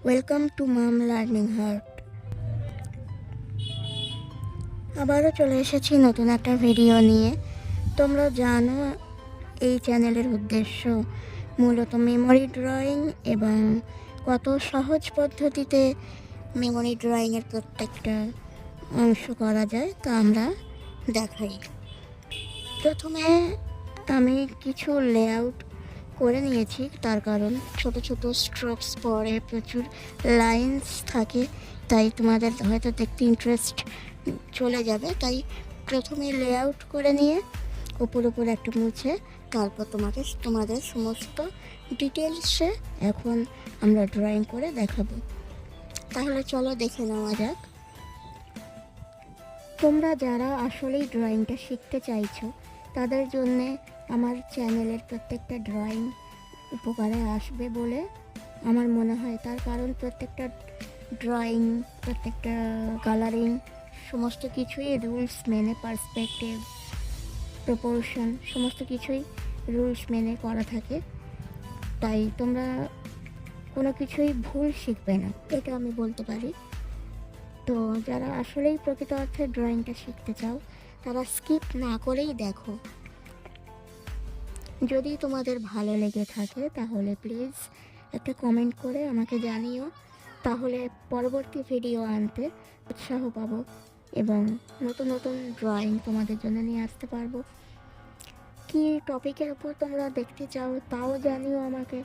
Welcome to Mum Learning Heart. আবারও চলে এসেছি নতুন একটা ভিডিও নিয়ে। তোমরা জানো এই চ্যানেলের উদ্দেশ্য মূলত মেমোরি ড্রয়িং এবং কত সহজ পদ্ধতিতে মেমোরি ড্রয়িংয়ের প্রত্যেকটা অংশ করা যায় তা আমরা দেখাই। প্রথমে আমি কিছু লেআউট করে নিয়েছি, তার কারণ ছোট ছোট স্ট্রোকস পরে প্রচুর লাইন্স থাকে, তাই তোমাদের হয়তো দেখতে ইন্টারেস্ট চলে যাবে। তাই প্রথমে লেআউট করে নিয়ে উপর একটু মুছে তারপর তোমাদের সমস্ত ডিটেলসে এখন আমরা ড্রয়িং করে দেখাবো। তাহলে চলো দেখে নেওয়া যাক। তোমরা যারা আসলেই ড্রয়িংটা শিখতে চাইছো তাদের জন্যে আমার চ্যানেলের প্রত্যেকটা ড্রয়িং উপকারে আসবে বলে আমার মনে হয়। তার কারণ প্রত্যেকটা ড্রয়িং, প্রত্যেকটা কালারিং সমস্ত কিছুই রুলস মেনে, পার্সপেক্টিভ, প্রপোর্শন সমস্ত কিছুই রুলস মেনে করা থাকে। তাই তোমরা কোনো কিছুই ভুল শিখবে না, এটা আমি বলতে পারি। তো যারা আসলেই প্রকৃত অর্থে ড্রয়িংটা শিখতে চাও তারা স্কিপ না করেই দেখো। যদি তোমাদের ভালো লেগে থাকে তাহলে প্লিজ একটা কমেন্ট করে আমাকে জানিও, তাহলে পরবর্তী ভিডিও আনতে উৎসাহ পাবো এবং নতুন নতুন ড্রয়িং তোমাদের জন্য নিয়ে আসতে পারবো। কী টপিকের উপর তোমরা দেখতে চাও তাও জানিও আমাকে।